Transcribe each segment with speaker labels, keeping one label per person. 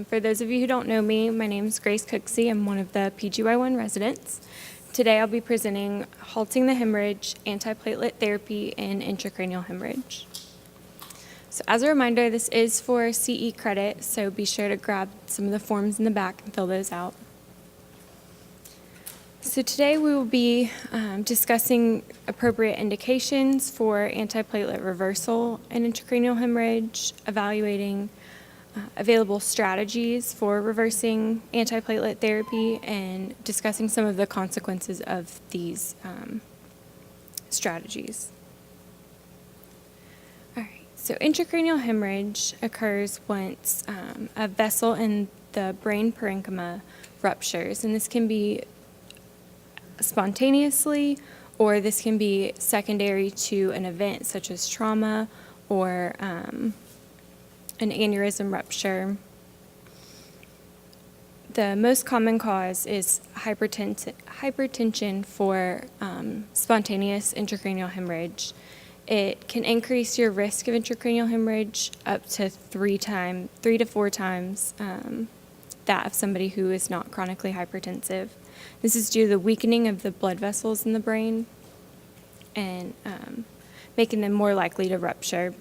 Speaker 1: For those of you who don't know me, my name is Grace Cooksey. I'm one of the PGY1 residents. Today I'll be presenting Halting the Hemorrhage, Antiplatelet Therapy, and Intracranial Hemorrhage. So as a reminder, this is for CE credit, so be sure to grab some of the forms in the back and fill those out. So today we will be discussing appropriate indications for antiplatelet reversal and intracranial hemorrhage, evaluating available strategies for reversing antiplatelet therapy, and discussing some of the consequences of these strategies. All right, so intracranial hemorrhage occurs once a vessel in the brain parenchyma ruptures, and this can be spontaneously, or this can be secondary to an event such as trauma or an aneurysm rupture. The most common cause is hypertension for spontaneous intracranial hemorrhage. It can increase your risk of intracranial hemorrhage up to 3 to 4 times that of somebody who is not chronically hypertensive. This is due to the weakening of the blood vessels in the brain and making them more likely to rupture.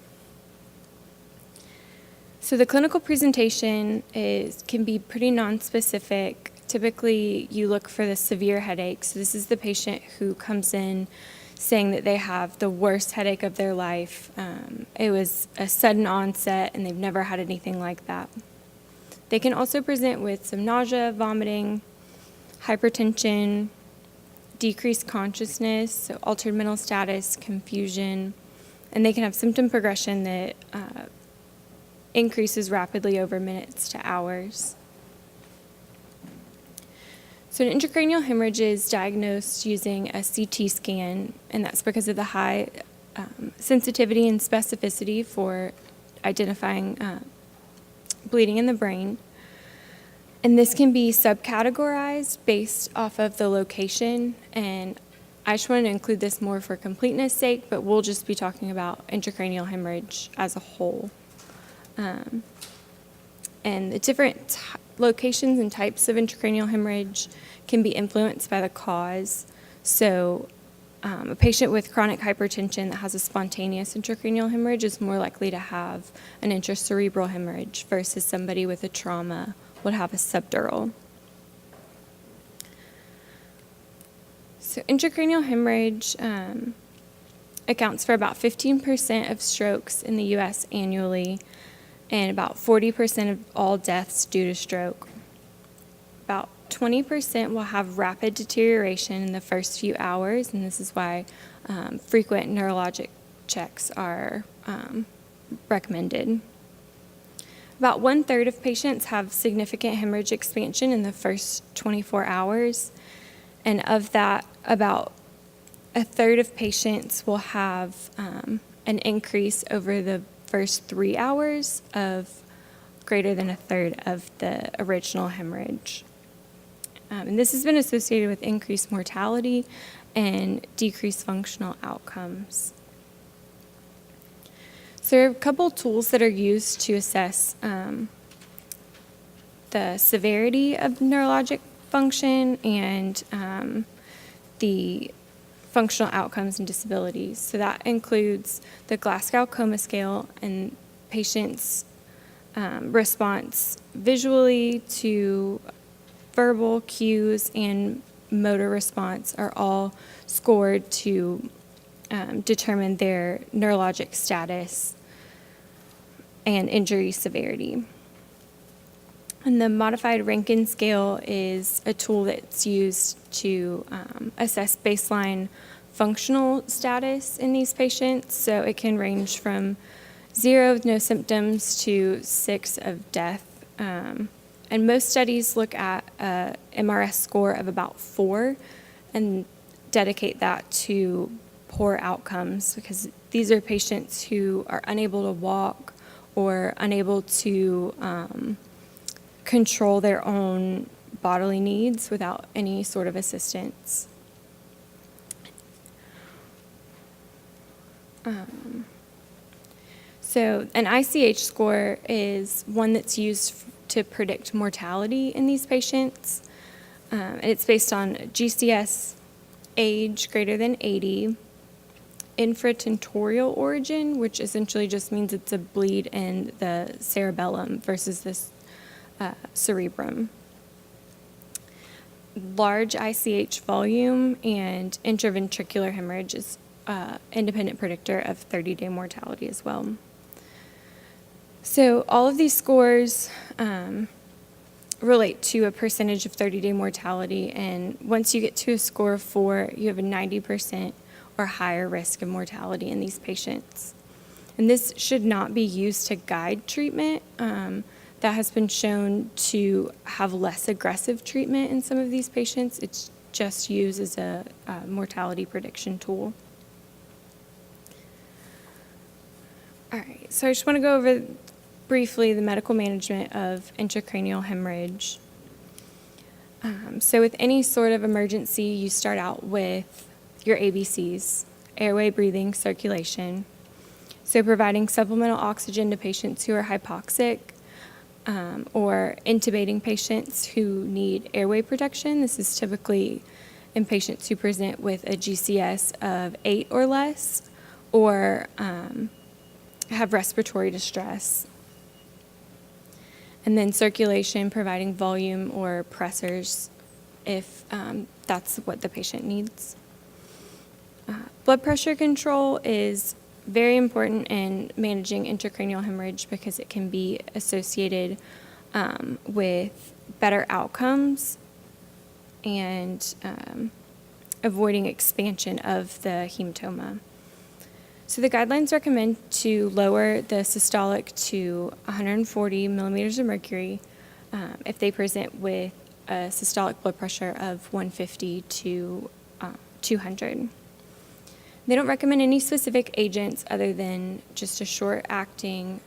Speaker 1: So the clinical presentation can be pretty nonspecific. Typically, you look for the severe headache. So this is the patient who comes in saying that they have the worst headache of their life. It was a sudden onset, and they've never had anything like that. They can also present with some nausea, vomiting, hypertension, decreased consciousness, so altered mental status, confusion, and they can have symptom progression that increases rapidly over minutes to hours. So an intracranial hemorrhage is diagnosed using a CT scan, and that's because of the high sensitivity and specificity for identifying bleeding in the brain. And this can be subcategorized based off of the location, and I just wanted to include this more for completeness sake, but we'll just be talking about intracranial hemorrhage as a whole. And the different locations and types of intracranial hemorrhage can be influenced by the cause. So a patient with chronic hypertension that has a spontaneous intracranial hemorrhage is more likely to have an intracerebral hemorrhage versus somebody with a trauma would have a subdural. So intracranial hemorrhage accounts for about 15% of strokes in the U.S. annually, and about 40% of all deaths due to stroke. About 20% will have rapid deterioration in the first few hours, and this is why frequent neurologic checks are recommended. About 1/3 of patients have significant hemorrhage expansion in the first 24 hours, and of that, about 1/3 of patients will have an increase over the first 3 hours of greater than 1/3 of the original hemorrhage. And this has been associated with increased mortality and decreased functional outcomes. So there are a couple tools that are used to assess the severity of neurologic function and the functional outcomes and disabilities. So that includes the Glasgow Coma Scale, and patients' response visually to verbal cues and motor response are all scored to determine their neurologic status and injury severity. And the modified Rankin scale is a tool that's used to assess baseline functional status in these patients. So it can range from 0 with no symptoms to 6 of death. And most studies look at a MRS score of about 4 and dedicate that to poor outcomes, because these are patients who are unable to walk or unable to control their own bodily needs without any sort of assistance. So an ICH score is one that's used to predict mortality in these patients. And it's based on GCS age greater than 80, infratentorial origin, which essentially just means it's a bleed in the cerebellum versus this cerebrum, large ICH volume, and intraventricular hemorrhage is independent predictor of 30-day mortality as well. So all of these scores relate to a percentage of 30-day mortality, and once you get to a score of 4, you have a 90% or higher risk of mortality in these patients. And this should not be used to guide treatment. That has been shown to have less aggressive treatment in some of these patients. It's just used as a mortality prediction tool. All right, so I just want to go over briefly the medical management of intracranial hemorrhage. So with any sort of emergency, you start out with your ABCs: airway, breathing, circulation. So providing supplemental oxygen to patients who are hypoxic, or intubating patients who need airway protection. This is typically in patients who present with a GCS of 8 or less, or have respiratory distress. And then circulation, providing volume or pressors if that's what the patient needs. Blood pressure control is very important in managing intracranial hemorrhage because it can be associated with better outcomes and avoiding expansion of the hematoma. So the guidelines recommend to lower the systolic to 140 millimeters of mercury if they present with a systolic blood pressure of 150 to 200. They don't recommend any specific agents other than just a short-acting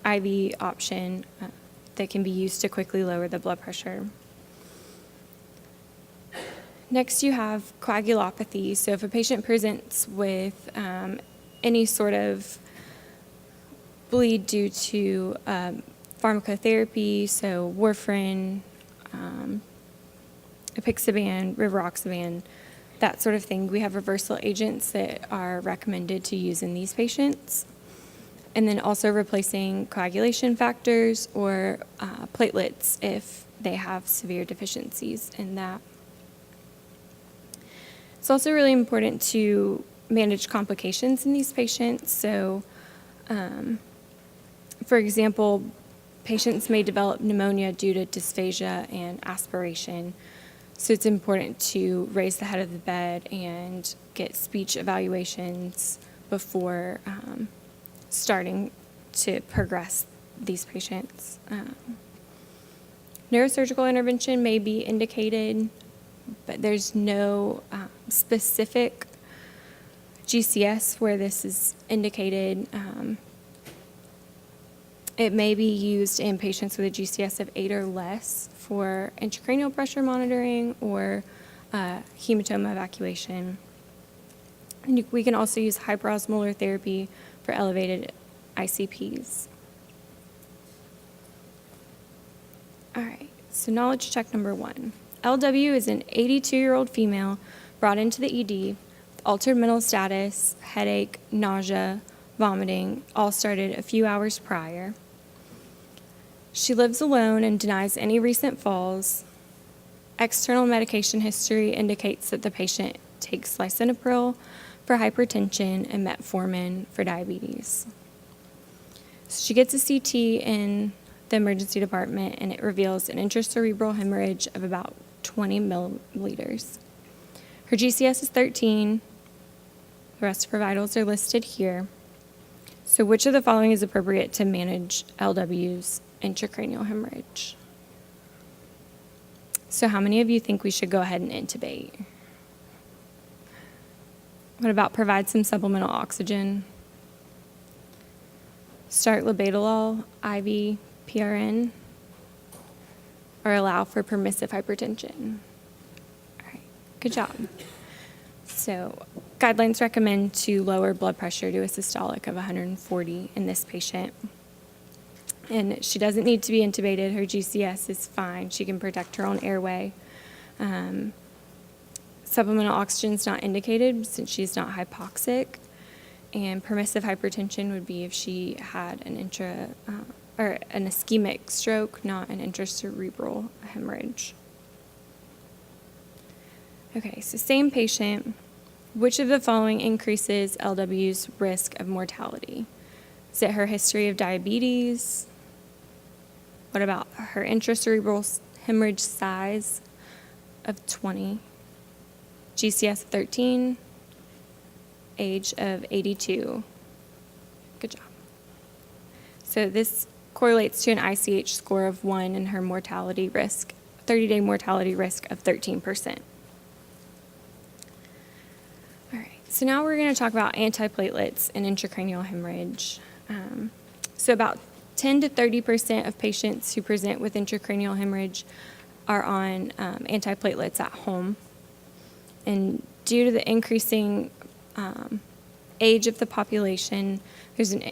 Speaker 1: IV option that can be used to quickly lower the blood pressure. Next, you have coagulopathy. So if a patient presents with any sort of bleed due to pharmacotherapy, so warfarin, apixaban, rivaroxaban, that sort of thing, we have reversal agents that are recommended to use in these patients. And then also replacing coagulation factors or platelets if they have severe deficiencies in that. It's also really important to manage complications in these patients. So, for example, patients may develop pneumonia due to dysphagia and aspiration. So it's important to raise the head of the bed and get speech evaluations before starting to progress these patients. Neurosurgical intervention may be indicated, but there's no specific GCS where this is indicated. It may be used in patients with a GCS of 8 or less for intracranial pressure monitoring or hematoma evacuation. And we can also use hyperosmolar therapy for elevated ICPs. All right, so knowledge check number 1. LW is an 82-year-old female brought into the ED with altered mental status, headache, nausea, vomiting, all started a few hours prior. She lives alone and denies any recent falls. External medication history indicates that the patient takes lisinopril for hypertension and metformin for diabetes. So she gets a CT in the emergency department, and it reveals an intracerebral hemorrhage of about 20 milliliters. Her GCS is 13. The rest of her vitals are listed here. So which of the following is appropriate to manage LW's intracranial hemorrhage? So how many of you think we should go ahead and intubate? What about provide some supplemental oxygen? Start labetalol, IV, PRN, or allow for permissive hypertension? All right, good job. So Guidelines recommend to lower blood pressure to a systolic of 140 in this patient. And she doesn't need to be intubated. Her GCS is fine. She can protect her own airway. Supplemental oxygen is not indicated since she's not hypoxic. And permissive hypertension would be if she had an an ischemic stroke, not an intracerebral hemorrhage. Okay, so same patient. Which of the following increases LW's risk of mortality? Is it her history of diabetes? What about her intracerebral hemorrhage size of 20? GCS of 13? Age of 82? Good job. So this correlates to an ICH score of 1 and her mortality risk, 30-day mortality risk of 13%. All right, so now we're going to talk about antiplatelets and intracranial hemorrhage. So about 10 to 30% of patients who present with intracranial hemorrhage are on antiplatelets at home. And due to the increasing age of the population, there's an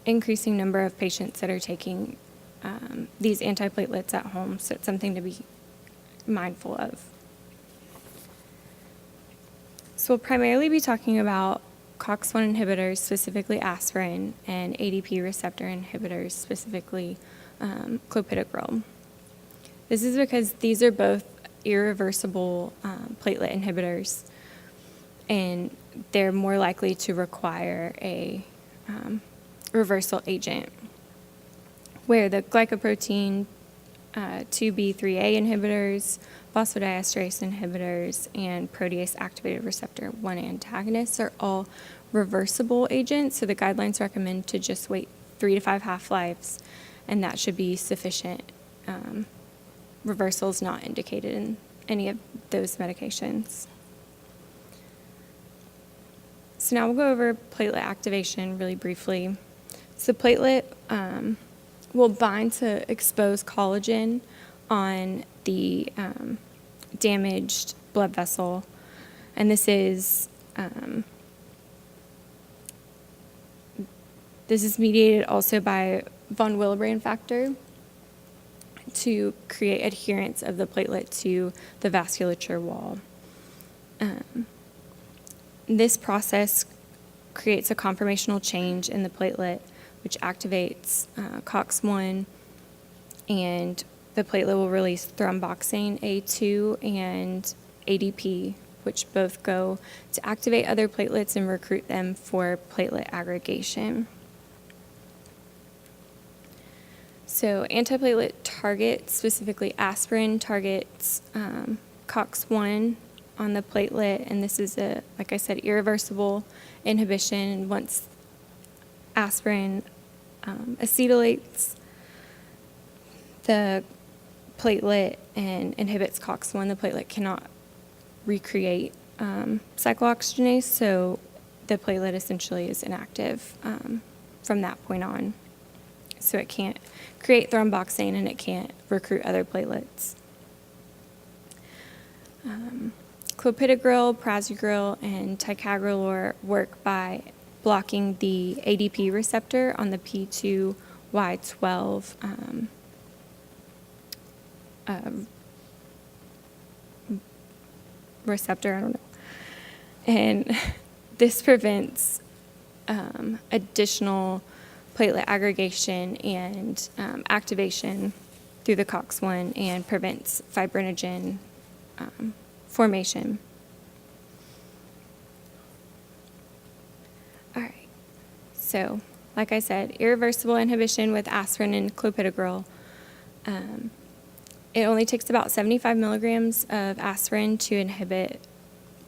Speaker 1: increasing number of patients that are taking these antiplatelets at home, so it's something to be mindful of. So we'll primarily be talking about COX-1 inhibitors, specifically aspirin, and ADP receptor inhibitors, specifically clopidogrel. This is because these are both irreversible platelet inhibitors, and they're more likely to require a reversal agent, where the glycoprotein 2B3A inhibitors, phosphodiesterase inhibitors, and protease activated receptor 1 antagonists are all reversible agents, so the guidelines recommend to just wait 3 to 5 half-lives, and that should be sufficient. Reversal is not indicated in any of those medications. So now we'll go over platelet activation really briefly. So platelet will bind to expose collagen on the damaged blood vessel, and this is mediated also by von Willebrand factor to create adherence of the platelet to the vasculature wall. This process creates a conformational change in the platelet, which activates COX-1, and the platelet will release thromboxane A2 and ADP, which both go to activate other platelets and recruit them for platelet aggregation. So antiplatelet targets, specifically aspirin, targets COX-1 on the platelet, and this is like I said, irreversible inhibition. Once aspirin acetylates the platelet and inhibits COX-1, the platelet cannot recreate cyclooxygenase, so the platelet essentially is inactive from that point on. So it can't create thromboxane and it can't recruit other platelets. Clopidogrel, prasugrel, and ticagrelor work by blocking the ADP receptor on the P2Y12 receptor, I don't know. And this prevents additional platelet aggregation and activation through the COX-1 and prevents fibrinogen formation. All right, so like I said, irreversible inhibition with aspirin and clopidogrel. It only takes about 75 milligrams of aspirin to inhibit,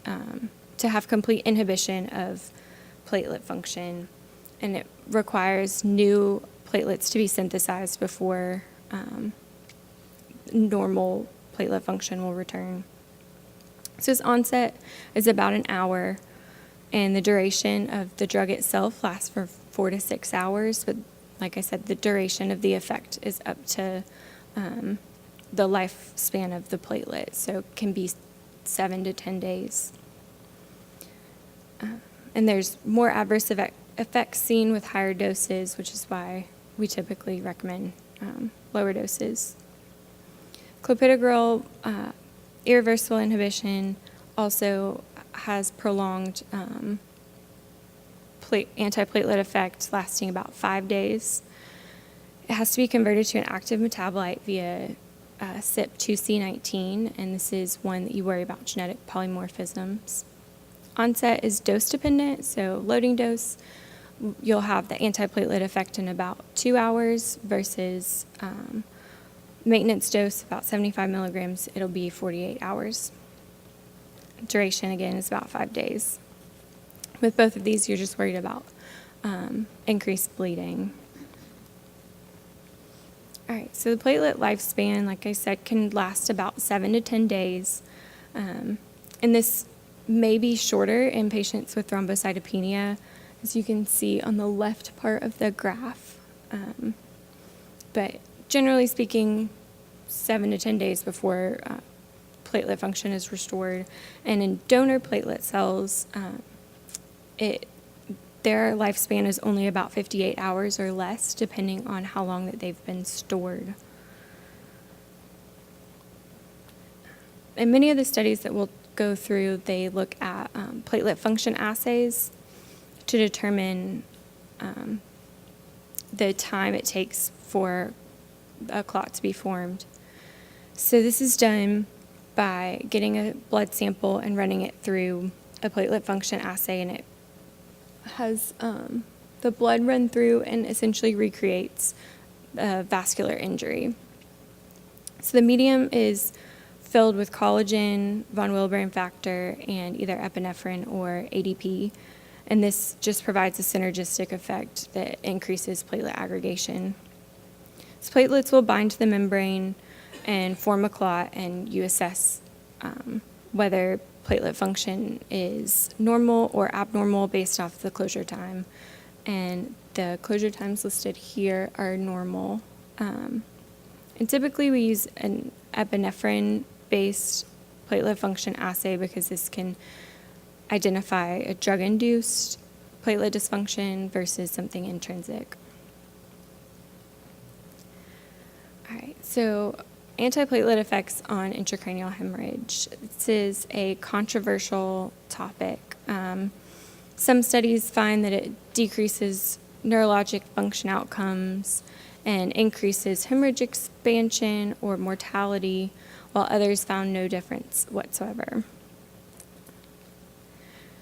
Speaker 1: to have complete inhibition of platelet function, and it requires new platelets to be synthesized before normal platelet function will return. So its onset is about an hour, and the duration of the drug itself lasts for 4 to 6 hours, but like I said, the duration of the effect is up to the lifespan of the platelet, so it can be 7 to 10 days. And there's more adverse effects seen with higher doses, which is why we typically recommend lower doses. Clopidogrel, irreversible inhibition, also has prolonged antiplatelet effect lasting about 5 days. It has to be converted to an active metabolite via CYP2C19, and this is one that you worry about genetic polymorphisms. Onset is dose dependent, so loading dose, you'll have the antiplatelet effect in about 2 hours versus maintenance dose, about 75 milligrams, it'll be 48 hours. Duration, again, is about 5 days. With both of these, you're just worried about increased bleeding. All right, so the platelet lifespan, like I said, can last about 7 to 10 days. And this may be shorter in patients with thrombocytopenia, as you can see on the left part of the graph. But generally speaking, 7 to 10 days before platelet function is restored. And in donor platelet cells, their lifespan is only about 58 hours or less, depending on how long that they've been stored. In many of the studies that we'll go through, they look at platelet function assays to determine the time it takes for a clot to be formed. So this is done by getting a blood sample and running it through a platelet function assay, and it has the blood run through and essentially recreates a vascular injury. So the medium is filled with collagen, von Willebrand factor, and either epinephrine or ADP, and this just provides a synergistic effect that increases platelet aggregation. So platelets will bind to the membrane and form a clot, and you assess whether platelet function is normal or abnormal based off the closure time. And the closure times listed here are normal. And typically we use an epinephrine-based platelet function assay because this can identify a drug-induced platelet dysfunction versus something intrinsic. All right, so antiplatelet effects on intracranial hemorrhage. This is a controversial topic. Some studies find that it decreases neurologic function outcomes and increases hemorrhage expansion or mortality, while others found no difference whatsoever.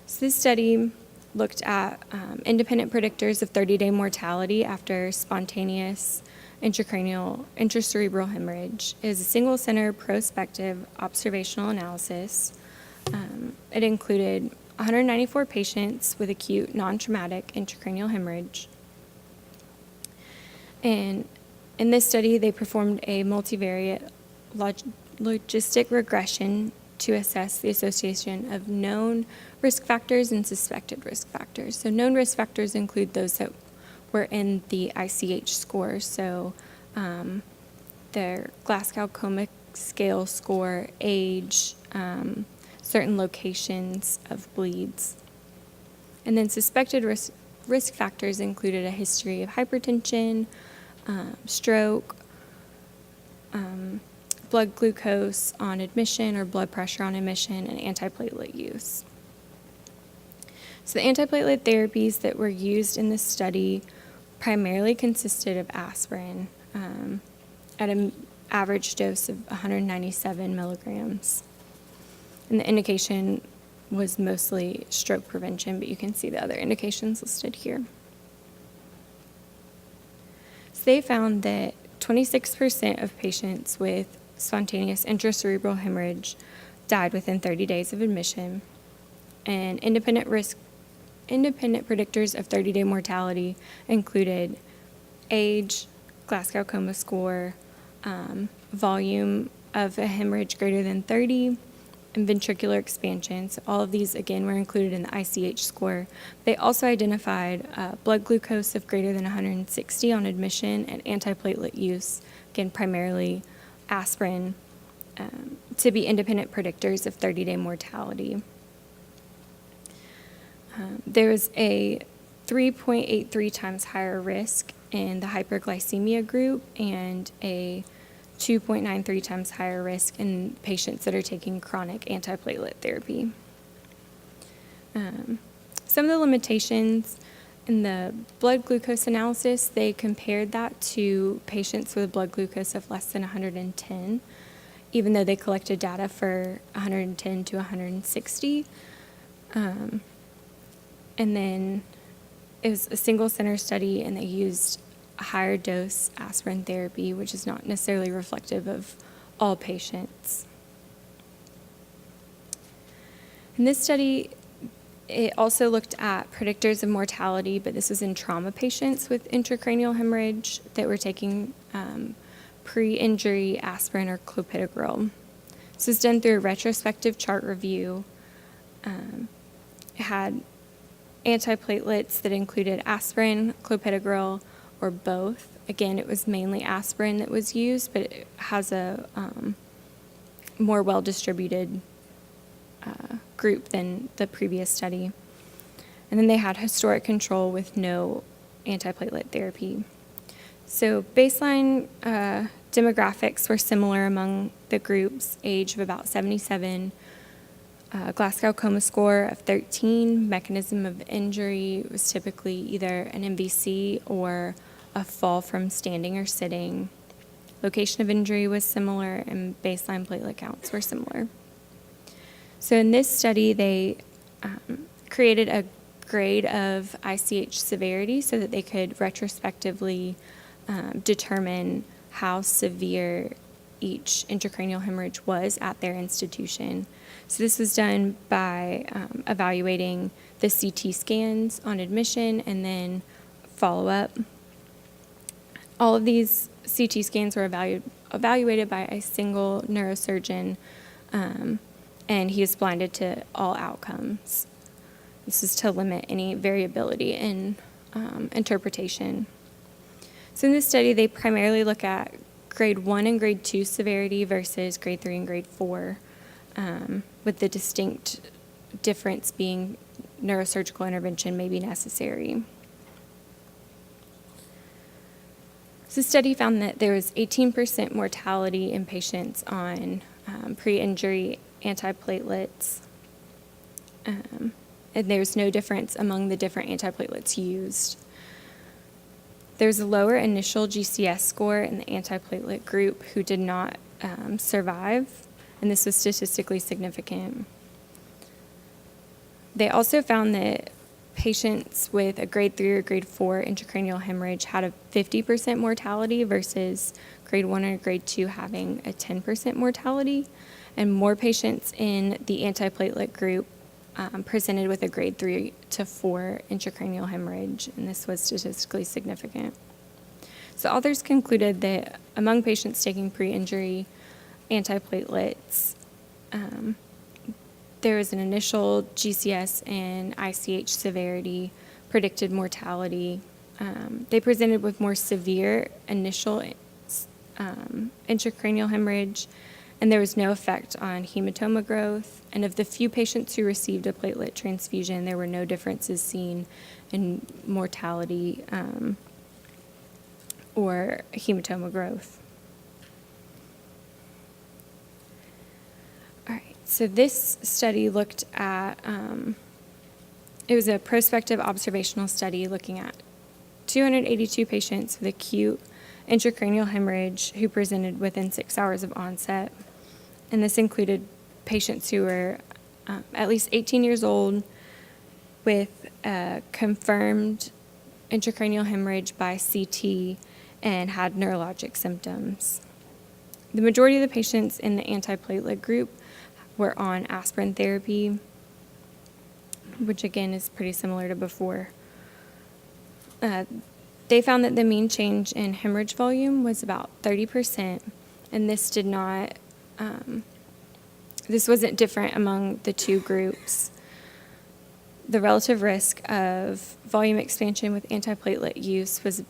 Speaker 1: So this study looked at independent predictors of 30-day mortality after spontaneous intracerebral hemorrhage. It is a single-center prospective observational analysis. It included 194 patients with acute non-traumatic intracranial hemorrhage. And in this study, they performed a multivariate logistic regression to assess the association of known risk factors and suspected risk factors. So known risk factors include those that were in the ICH score, so their Glasgow Coma Scale score, age, certain locations of bleeds. And then suspected risk factors included a history of hypertension, stroke, blood glucose on admission or blood pressure on admission, and antiplatelet use. So the antiplatelet therapies that were used in this study primarily consisted of aspirin at an average dose of 197 milligrams. And the indication was mostly stroke prevention, but you can see the other indications listed here. So they found that 26% of patients with spontaneous intracerebral hemorrhage died within 30 days of admission, and independent predictors of 30-day mortality included age, Glasgow Coma score, volume of a hemorrhage greater than 30, and ventricular expansion. So all of these, again, were included in the ICH score. They also identified blood glucose of greater than 160 on admission and antiplatelet use, again, primarily aspirin, to be independent predictors of 30-day mortality. There was a 3.83 times higher risk in the hyperglycemia group and a 2.93 times higher risk in patients that are taking chronic antiplatelet therapy. Some of the limitations in the blood glucose analysis, they compared that to patients with a blood glucose of less than 110, even though they collected data for 110 to 160. And then it was a single center study, and they used a higher dose aspirin therapy, which is not necessarily reflective of all patients. In this study, it also looked at predictors of mortality, but this was in trauma patients with intracranial hemorrhage that were taking pre-injury aspirin or clopidogrel. This was done through a retrospective chart review. It had antiplatelets that included aspirin, clopidogrel, or both. Again, it was mainly aspirin that was used, but it has a more well-distributed group than the previous study. And then they had historic control with no antiplatelet therapy. So baseline demographics were similar among the groups, age of about 77, Glasgow Coma score of 13, mechanism of injury was typically either an MVC or a fall from standing or sitting. Location of injury was similar, and baseline platelet counts were similar. So in this study, they created a grade of ICH severity so that they could retrospectively determine how severe each intracranial hemorrhage was at their institution. So this was done by evaluating the CT scans on admission and then follow-up. All of these CT scans were evaluated by a single neurosurgeon, and he was blinded to all outcomes. This is to limit any variability in interpretation. So in this study, they primarily look at grade 1 and grade 2 severity versus grade 3 and grade 4, with the distinct difference being neurosurgical intervention may be necessary. So the study found that there was 18% mortality in patients on pre-injury antiplatelets, and there's no difference among the different antiplatelets used. There's a lower initial GCS score in the antiplatelet group who did not survive, and this was statistically significant. They also found that patients with a grade 3 or grade 4 intracranial hemorrhage had a 50% mortality versus grade 1 or grade 2 having a 10% mortality, and more patients in the antiplatelet group presented with a grade 3 to 4 intracranial hemorrhage, and this was statistically significant. So authors concluded that among patients taking pre-injury antiplatelets, there was an initial GCS and ICH severity, predicted mortality. They presented with more severe initial intracranial hemorrhage, and there was no effect on hematoma growth. And of the few patients who received a platelet transfusion, there were no differences seen in mortality or hematoma growth. All right, so this study looked at, it was a prospective observational study looking at 282 patients with acute intracranial hemorrhage who presented within 6 hours of onset. And this included patients who were at least 18 years old with confirmed intracranial hemorrhage by CT and had neurologic symptoms. The majority of the patients in the antiplatelet group were on aspirin therapy, which again is pretty similar to before. They found that the mean change in hemorrhage volume was about 30%, and this did not, this wasn't different among the two groups. The relative risk of volume expansion with antiplatelet use was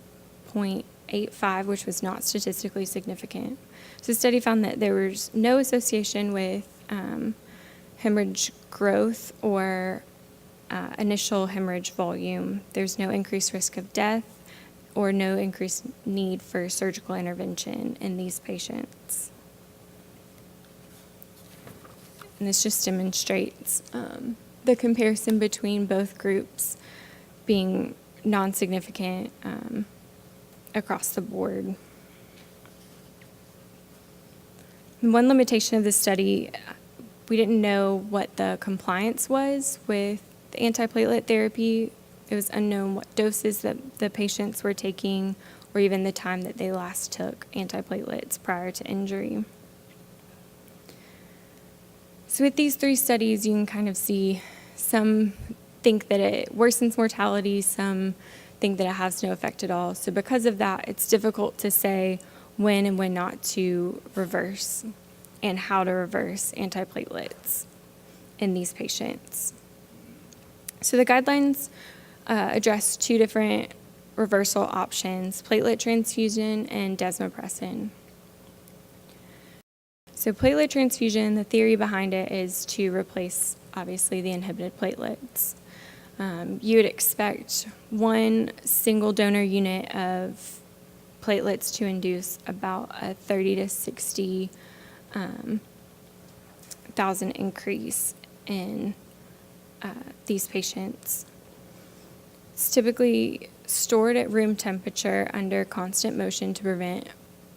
Speaker 1: 0.85, which was not statistically significant. So the study found that there was no association with hemorrhage growth or initial hemorrhage volume. There's no increased risk of death or no increased need for surgical intervention in these patients. And this just demonstrates the comparison between both groups being non-significant across the board. One limitation of the study, we didn't know what the compliance was with the antiplatelet therapy. It was unknown what doses that the patients were taking or even the time that they last took antiplatelets prior to injury. So with these 3 studies, you can kind of see some think that it worsens mortality, some think that it has no effect at all. So because of that, it's difficult to say when and when not to reverse and how to reverse antiplatelets in these patients. So the guidelines address 2 different reversal options, platelet transfusion and desmopressin. So platelet transfusion, the theory behind it is to replace, obviously, the inhibited platelets. You would expect 1 single donor unit of platelets to induce about a 30 to 60 thousand increase in these patients. It's typically stored at room temperature under constant motion to prevent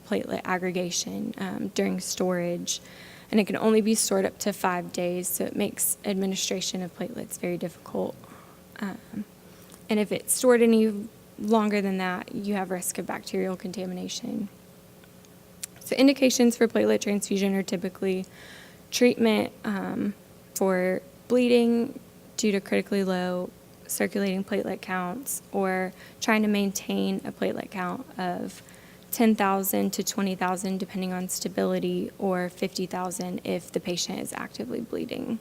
Speaker 1: platelet aggregation during storage, and it can only be stored up to 5 days, so it makes administration of platelets very difficult. And if it's stored any longer than that, you have risk of bacterial contamination. So indications for platelet transfusion are typically treatment for bleeding due to critically low circulating platelet counts, or trying to maintain a platelet count of 10,000 to 20,000 depending on stability, or 50,000 if the patient is actively bleeding.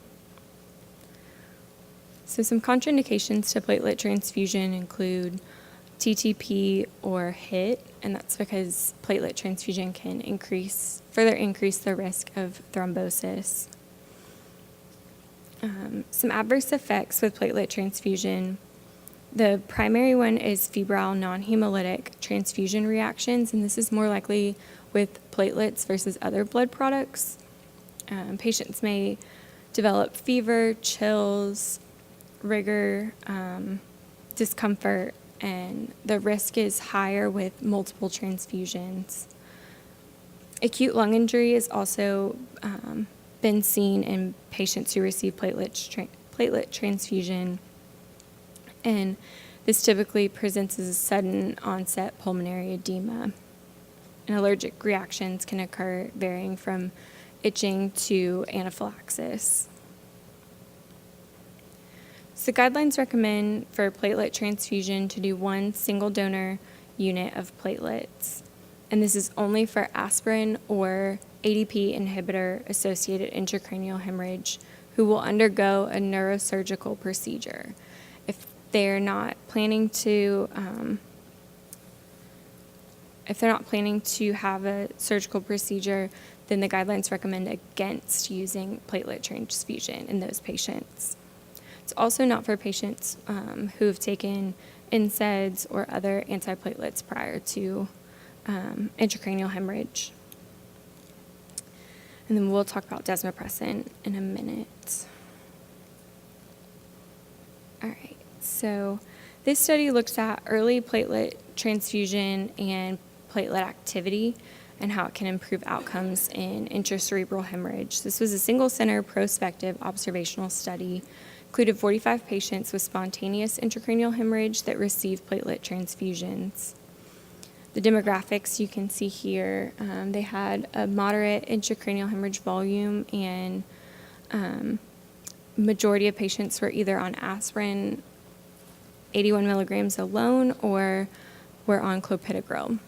Speaker 1: So some contraindications to platelet transfusion include TTP or HIT, and that's because platelet transfusion can further increase the risk of thrombosis. Some adverse effects with platelet transfusion. The primary one is febrile non-hemolytic transfusion reactions, and this is more likely with platelets versus other blood products. Patients may develop fever, chills, rigor, discomfort, and the risk is higher with multiple transfusions. Acute lung injury has also been seen in patients who receive platelet transfusion, and this typically presents as a sudden onset pulmonary edema. And allergic reactions can occur varying from itching to anaphylaxis. So guidelines recommend for platelet transfusion to do 1 single donor unit of platelets, and this is only for aspirin or ADP inhibitor associated intracranial hemorrhage who will undergo a neurosurgical procedure. If they're not planning to have a surgical procedure, then the guidelines recommend against using platelet transfusion in those patients. It's also not for patients who have taken NSAIDs or other antiplatelets prior to intracranial hemorrhage. And then we'll talk about desmopressin in a minute. All right, so this study looks at early platelet transfusion and platelet activity and how it can improve outcomes in intracerebral hemorrhage. This was a single-center prospective observational study, included 45 patients with spontaneous intracranial hemorrhage that received platelet transfusions. The demographics you can see here, they had a moderate intracranial hemorrhage volume, and majority of patients were either on aspirin 81 milligrams alone or were on clopidogrel.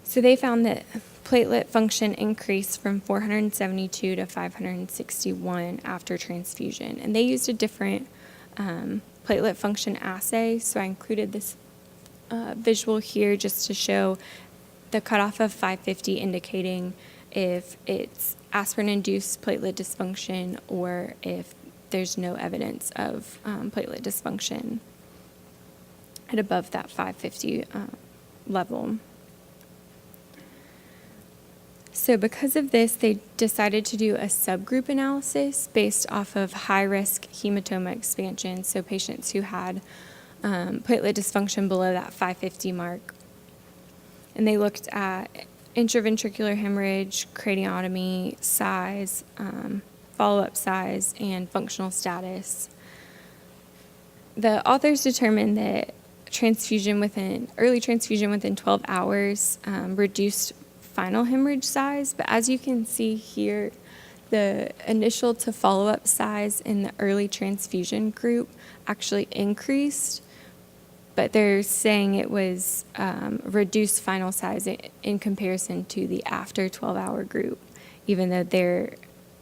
Speaker 1: So they found that platelet function increased from 472 to 561 after transfusion, and they used a different platelet function assay, so I included this visual here just to show the cutoff of 550 indicating if it's aspirin-induced platelet dysfunction or if there's no evidence of platelet dysfunction at above that 550 level. So because of this, they decided to do a subgroup analysis based off of high-risk hematoma expansion, so patients who had platelet dysfunction below that 550 mark. And they looked at intraventricular hemorrhage, craniotomy, size, follow-up size, and functional status. The authors determined that early transfusion within 12 hours reduced final hemorrhage size, but as you can see here, the initial to follow-up size in the early transfusion group actually increased, but they're saying it was reduced final size in comparison to the after 12-hour group, even though their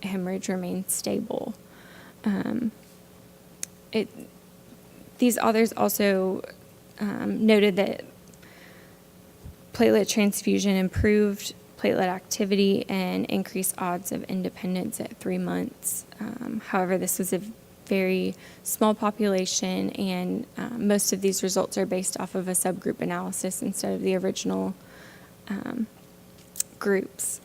Speaker 1: hemorrhage remained stable. These authors also noted that platelet transfusion improved platelet activity and increased odds of independence at 3 months. However, this was a very small population, and most of these results are based off of a subgroup analysis instead of the original groups.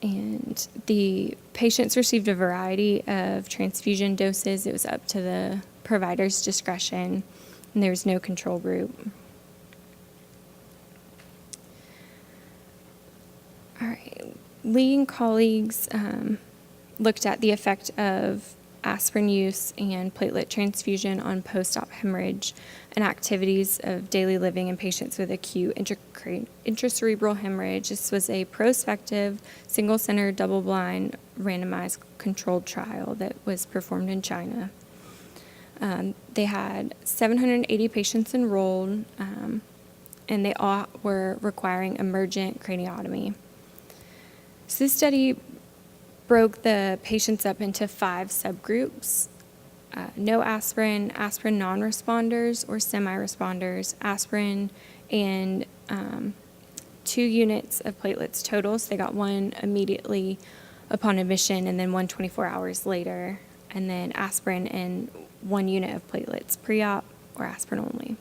Speaker 1: And the patients received a variety of transfusion doses. It was up to the provider's discretion, and there was no control group. All right. Lee and colleagues looked at the effect of aspirin use and platelet transfusion on post-op hemorrhage and activities of daily living in patients with acute intracerebral hemorrhage. This was a prospective, single-center, double-blind, randomized controlled trial that was performed in China. They had 780 patients enrolled, and they all were requiring emergent craniotomy. So this study broke the patients up into 5 subgroups: no aspirin, aspirin non-responders or semi-responders, aspirin, and 2 units of platelets total. So they got 1 immediately upon admission and then 1 24 hours later, and then aspirin and 1 unit of platelets pre-op or aspirin only.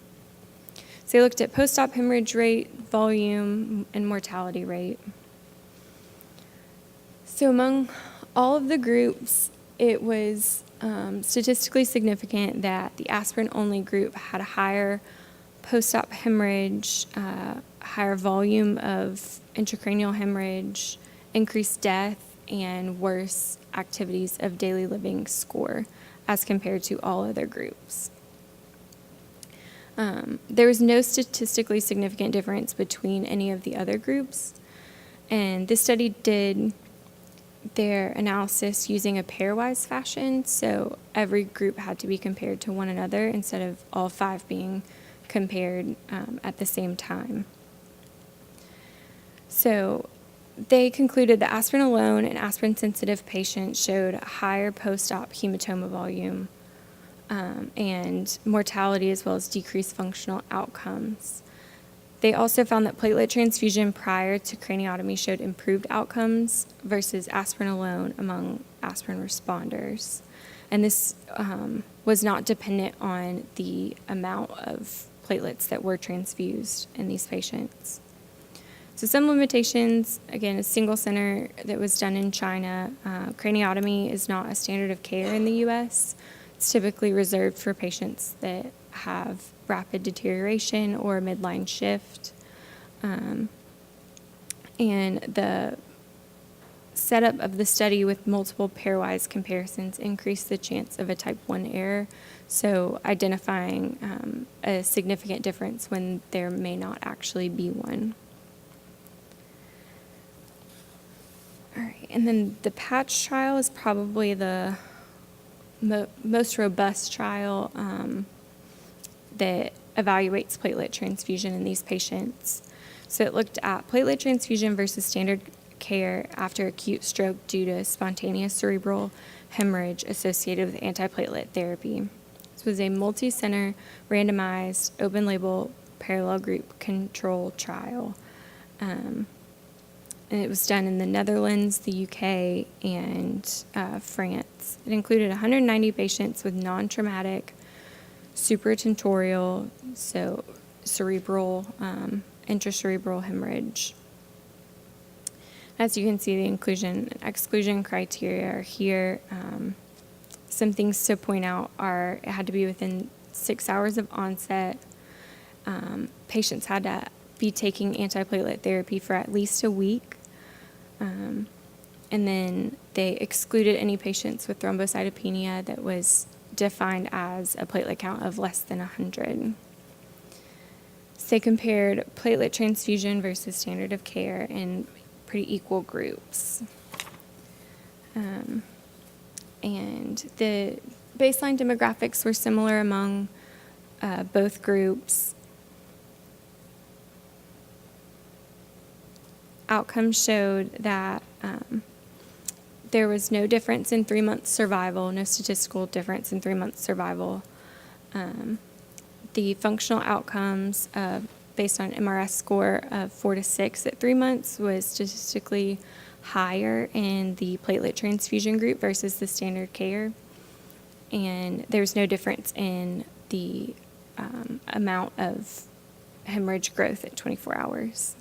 Speaker 1: So they looked at post-op hemorrhage rate, volume, and mortality rate. So among all of the groups, it was statistically significant that the aspirin-only group had a higher post-op hemorrhage, higher volume of intracranial hemorrhage, increased death, and worse activities of daily living score as compared to all other groups. There was no statistically significant difference between any of the other groups, and this study did their analysis using a pairwise fashion, so every group had to be compared to one another instead of all 5 being compared at the same time. So they concluded that aspirin alone in aspirin-sensitive patients showed higher post-op hematoma volume and mortality, as well as decreased functional outcomes. They also found that platelet transfusion prior to craniotomy showed improved outcomes versus aspirin alone among aspirin responders. And this was not dependent on the amount of platelets that were transfused in these patients. So some limitations, again, a single center that was done in China. Craniotomy is not a standard of care in the U.S. It's typically reserved for patients that have rapid deterioration or midline shift. And the setup of the study with multiple pairwise comparisons increased the chance of a type 1 error, so identifying a significant difference when there may not actually be one. All right, and then the patch trial is probably the most robust trial that evaluates platelet transfusion in these patients. So it looked at platelet transfusion versus standard care after acute stroke due to spontaneous cerebral hemorrhage associated with antiplatelet therapy. This was a multi-center, randomized, open-label, parallel group control trial. and it was done in the Netherlands, the UK, and France. It included 190 patients with non-traumatic supratentorial, so cerebral, intracerebral hemorrhage. As you can see, the inclusion and exclusion criteria are here. Some things to point out are it had to be within 6 hours of onset. Patients had to be taking antiplatelet therapy for at least a week. And then they excluded any patients with thrombocytopenia that was defined as a platelet count of less than 100. So they compared platelet transfusion versus standard of care in pretty equal groups. And the baseline demographics were similar among both groups. Outcomes showed that there was no difference in 3-month survival, no statistical difference in 3-month survival. The functional outcomes based on MRS score of 4 to 6 at 3 months was statistically higher in the platelet transfusion group versus the standard care. And there was no difference in the amount of hemorrhage growth at 24 hours.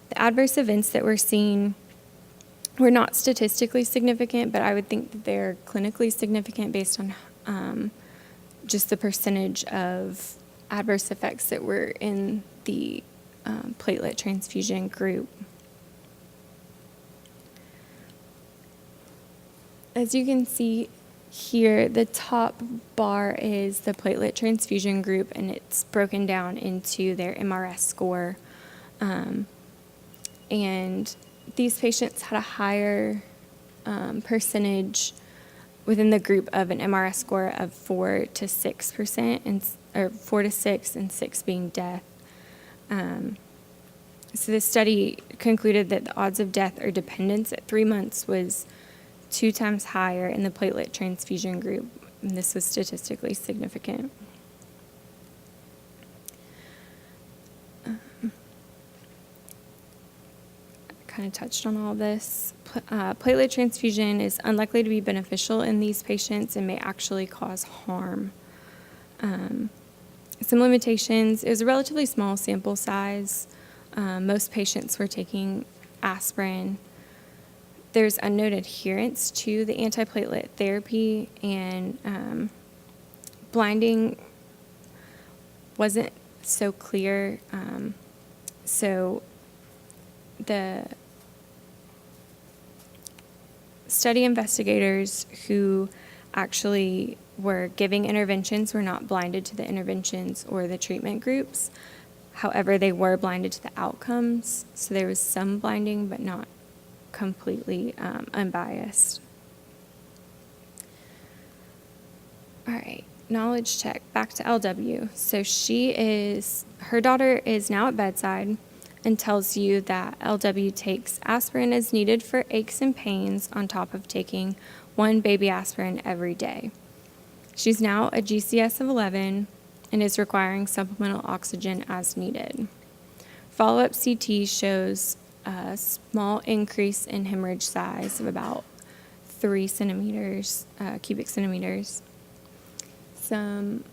Speaker 1: The adverse events that we're seeing were not statistically significant, but I would think that they're clinically significant based on just the percentage of adverse effects that were in the platelet transfusion group. As you can see here, the top bar is the platelet transfusion group, and it's broken down into their MRS score. And these patients had a higher percentage within the group of an MRS score of 4 to 6%, or 4 to 6, and 6 being death. So the study concluded that the odds of death or dependence at 3 months was 2 times higher in the platelet transfusion group, and this was statistically significant. Kind of touched on all this. Platelet transfusion is unlikely to be beneficial in these patients and may actually cause harm. Some limitations: it was a relatively small sample size. Most patients were taking aspirin. There's unknown adherence to the antiplatelet therapy, and blinding wasn't so clear. So the study investigators who actually were giving interventions were not blinded to the interventions or the treatment groups. However, they were blinded to the outcomes, so there was some blinding, but not completely unbiased. All right, knowledge check. Back to LW. So her daughter is now at bedside and tells you that LW takes aspirin as needed for aches and pains on top of taking 1 baby aspirin every day. She's now a GCS of 11 and is requiring supplemental oxygen as needed. Follow-up CT shows a small increase in hemorrhage size of about 3 centimeters, cubic centimeters. Some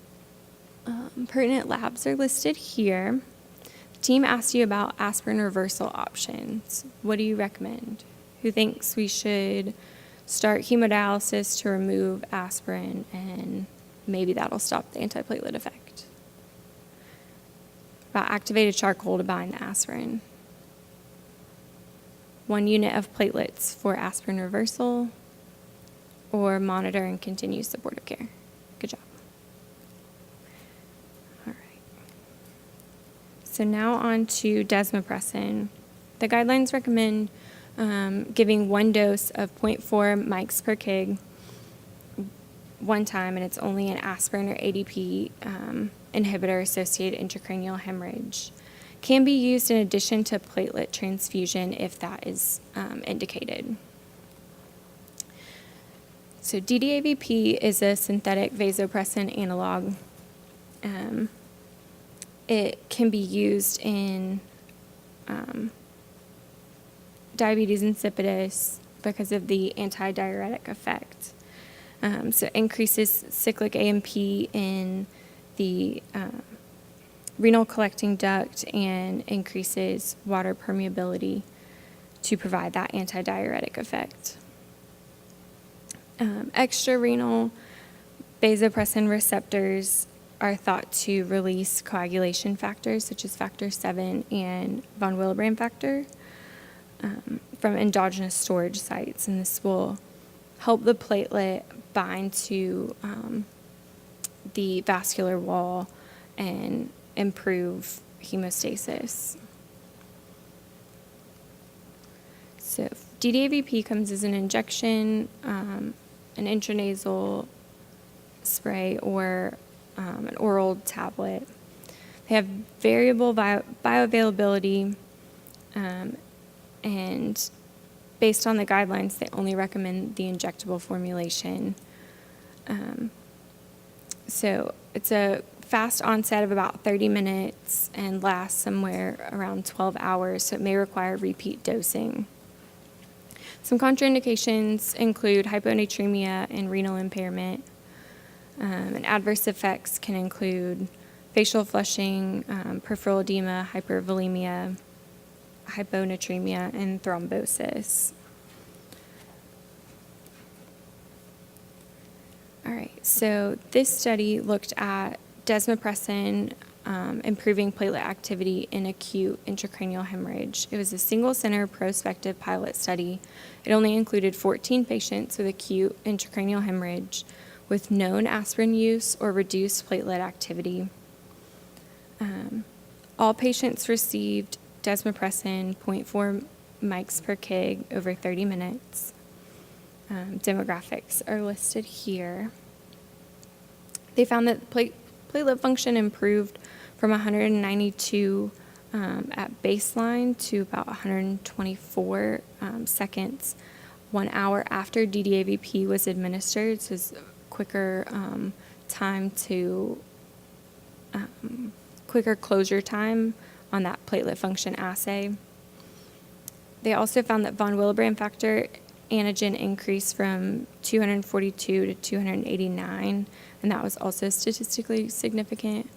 Speaker 1: pertinent labs are listed here. The team asked you about aspirin reversal options. What do you recommend? Who thinks we should start hemodialysis to remove aspirin, and maybe that'll stop the antiplatelet effect? About activated charcoal to bind the aspirin. 1 unit of platelets for aspirin reversal, or monitor and continue supportive care. Good job. All right. So now on to desmopressin. The guidelines recommend giving 1 dose of 0.4 mics per kg 1 time, and it's only an aspirin or ADP inhibitor-associated intracranial hemorrhage. Can be used in addition to platelet transfusion if that is indicated. So DDAVP is a synthetic vasopressin analog. It can be used in diabetes insipidus because of the antidiuretic effect. So it increases cyclic AMP in the renal collecting duct and increases water permeability to provide that antidiuretic effect. Extrarenal vasopressin receptors are thought to release coagulation factors such as factor 7 and von Willebrand factor from endogenous storage sites, and this will help the platelet bind to the vascular wall and improve hemostasis. So DDAVP comes as an injection, an intranasal spray, or an oral tablet. They have variable bioavailability, and based on the guidelines, they only recommend the injectable formulation. So it's a fast onset of about 30 minutes and lasts somewhere around 12 hours, so it may require repeat dosing. Some contraindications include hyponatremia and renal impairment. And adverse effects can include facial flushing, peripheral edema, hypervolemia, hyponatremia, and thrombosis. All right, so this study looked at desmopressin improving platelet activity in acute intracranial hemorrhage. It was a single-center prospective pilot study. It only included 14 patients with acute intracranial hemorrhage with known aspirin use or reduced platelet activity. All patients received desmopressin 0.4 mics per kg over 30 minutes. Demographics are listed here. They found that platelet function improved from 192 at baseline to about 124 seconds 1 hour after DDAVP was administered. So it's quicker time to quicker closure time on that platelet function assay. They also found that von Willebrand factor antigen increased from 242 to 289, and that was also statistically significant.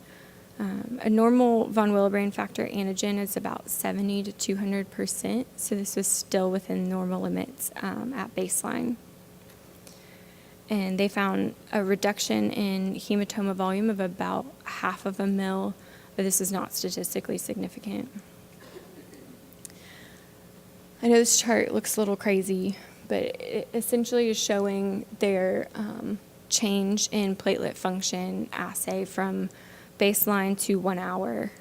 Speaker 1: A normal von Willebrand factor antigen is about 70 to 200%, so this was still within normal limits at baseline. And they found a reduction in hematoma volume of about 0.5 ml, but this is not statistically significant. I know this chart looks a little crazy, but it essentially is showing their change in platelet function assay from baseline to 1 hour.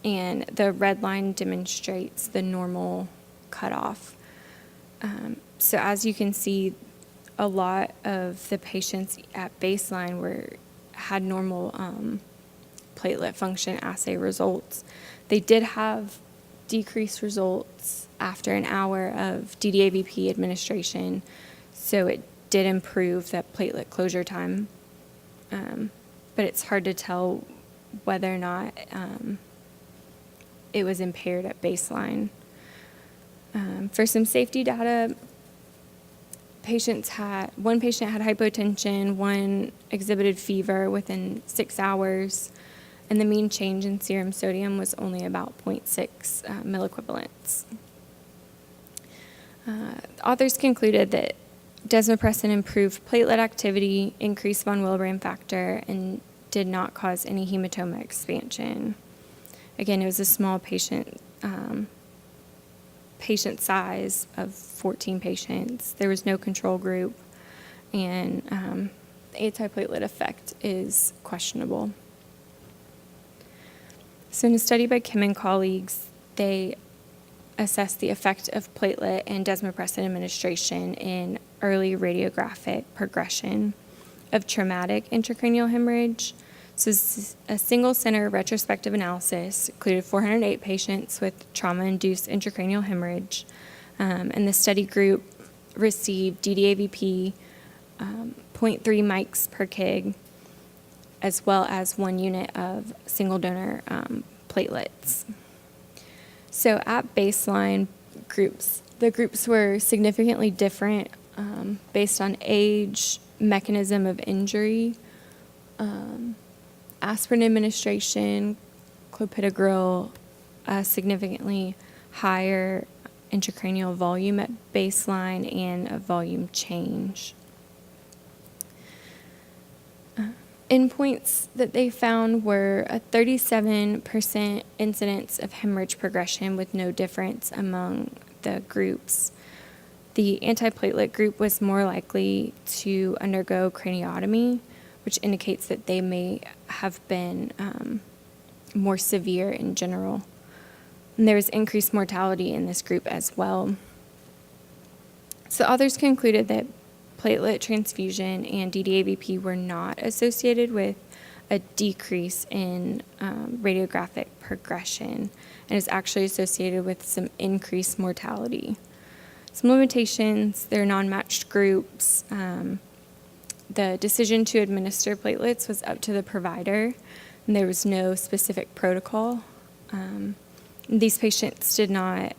Speaker 1: And the red line demonstrates the normal cutoff. So as you can see, a lot of the patients at baseline had normal platelet function assay results. They did have decreased results after an hour of DDAVP administration, so it did improve that platelet closure time, but it's hard to tell whether or not it was impaired at baseline. For some safety data, one patient had hypotension, one exhibited fever within 6 hours, and the mean change in serum sodium was only about 0.6 milliequivalents. Authors concluded that desmopressin improved platelet activity, increased von Willebrand factor, and did not cause any hematoma expansion. Again, it was a small patient size of 14 patients. There was no control group, and the antiplatelet effect is questionable. So in a study by Kim and colleagues, they assessed the effect of platelet and desmopressin administration in early radiographic progression of traumatic intracranial hemorrhage. So this is a single-center retrospective analysis, included 408 patients with trauma-induced intracranial hemorrhage, and the study group received DDAVP 0.3 mics per kg, as well as 1 unit of single donor platelets. So at baseline, groups. The groups were significantly different based on age, mechanism of injury, aspirin administration, clopidogrel, significantly higher intracranial volume at baseline, and a volume change. Endpoints that they found were a 37% incidence of hemorrhage progression with no difference among the groups. The antiplatelet group was more likely to undergo craniotomy, which indicates that they may have been more severe in general. And there was increased mortality in this group as well. So authors concluded that platelet transfusion and DDAVP were not associated with a decrease in radiographic progression, and is actually associated with some increased mortality. Some limitations: they're non-matched groups. The decision to administer platelets was up to the provider, and there was no specific protocol. These patients did not,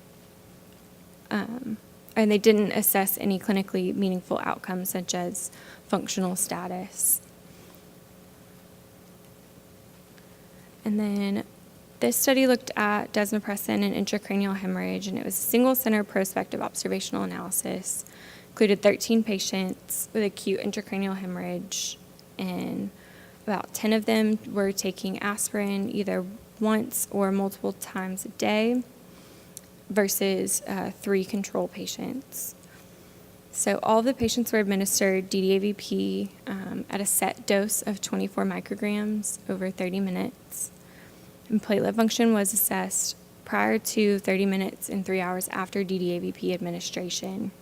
Speaker 1: and they didn't assess any clinically meaningful outcomes such as functional status. And then this study looked at desmopressin and intracranial hemorrhage, and it was a single-center prospective observational analysis. Included 13 patients with acute intracranial hemorrhage, and about 10 of them were taking aspirin either once or multiple times a day versus 3 control patients. So all of the patients were administered DDAVP at a set dose of 24 micrograms over 30 minutes. And platelet function was assessed prior to 30 minutes and 3 hours after DDAVP administration.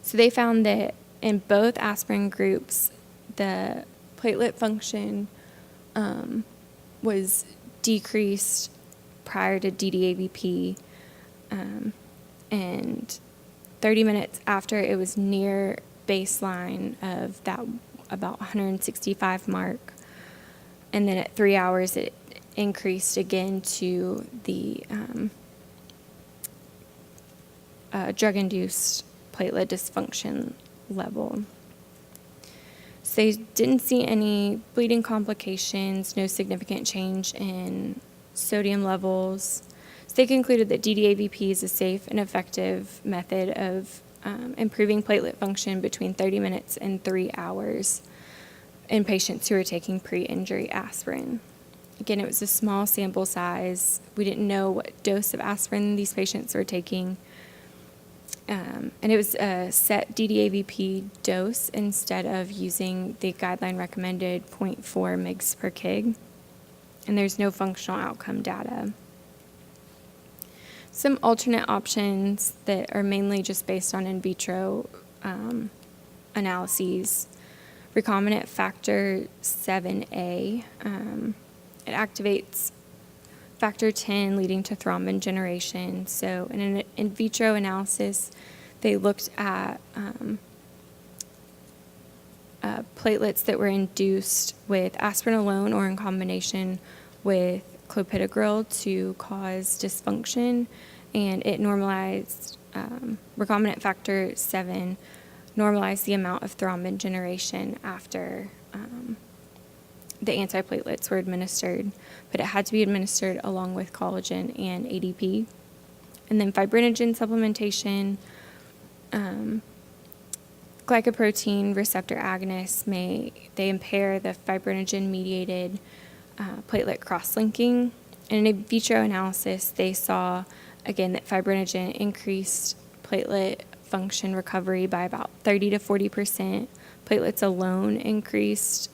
Speaker 1: So they found that in both aspirin groups, the platelet function was decreased prior to DDAVP, and 30 minutes after, it was near baseline of that about 165 mark, and then at 3 hours it increased again to the drug-induced platelet dysfunction level. So they didn't see any bleeding complications, no significant change in sodium levels. So they concluded that DDAVP is a safe and effective method of improving platelet function between 30 minutes and 3 hours in patients who are taking pre-injury aspirin. Again, it was a small sample size. We didn't know what dose of aspirin these patients were taking. And it was a set DDAVP dose instead of using the guideline recommended 0.4 mg per kg. And there's no functional outcome data. Some alternate options that are mainly just based on in vitro analyses. Recombinant factor 7A. It activates factor 10, leading to thrombin generation. So in an in vitro analysis, they looked at platelets that were induced with aspirin alone or in combination with clopidogrel to cause dysfunction, and it normalized recombinant factor 7 normalized the amount of thrombin generation after the antiplatelets were administered, but it had to be administered along with collagen and ADP. And then fibrinogen supplementation, glycoprotein receptor agonists they impair the fibrinogen-mediated platelet cross-linking. In an in vitro analysis, they saw, again, that fibrinogen increased platelet function recovery by about 30 to 40%. Platelets alone increased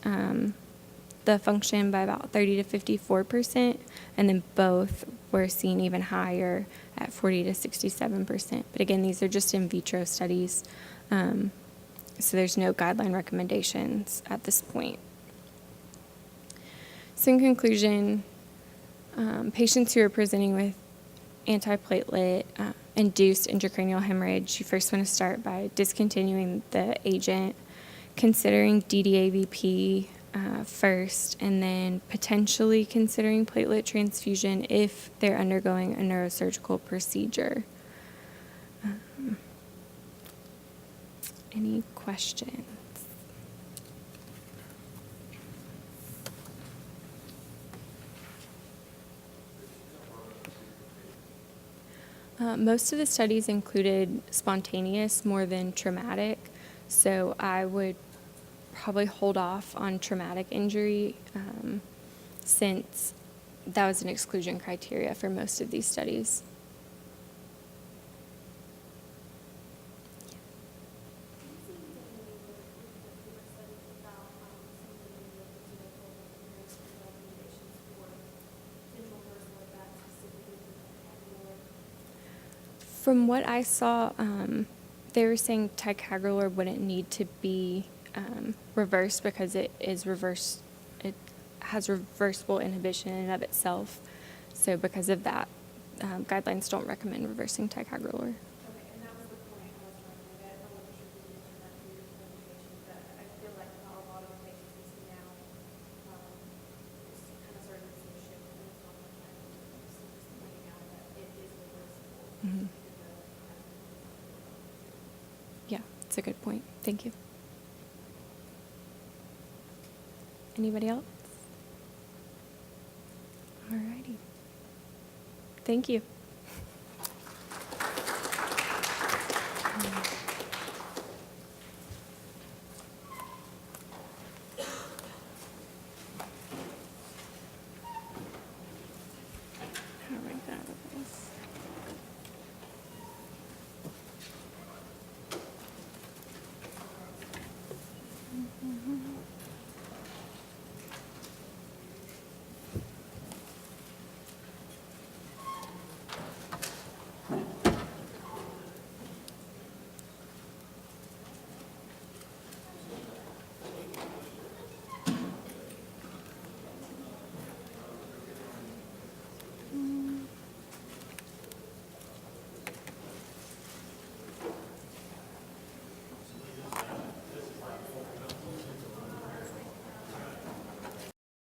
Speaker 1: the function by about 30 to 54%, and then both were seen even higher at 40 to 67%. But again, these are just in vitro studies, so there's no guideline recommendations at this point. So in conclusion, patients who are presenting with antiplatelet induced intracranial hemorrhage, you first want to start by discontinuing the agent, considering DDAVP first, and then potentially considering platelet transfusion if they're undergoing a neurosurgical procedure. Any questions? Most of the studies included spontaneous more than traumatic, so I would probably hold off on traumatic injury since that was an exclusion criteria for most of these studies. From what I saw, they were saying ticagrelor wouldn't need to be reversed because it is reverse. It has reversible inhibition in and of itself. So because of that, guidelines don't recommend reversing ticagrelor.
Speaker 2: Okay, and that was the point I was trying to make. I wasn't sure if you mentioned that through your presentation, but I feel like how a lot of the patients we see now, just kind of starting to see a shift in the pharmacology, just pointing out that it is reversible.
Speaker 1: Mhm. Yeah, it's a good point. Thank you. Anybody else? Alrighty. Thank you.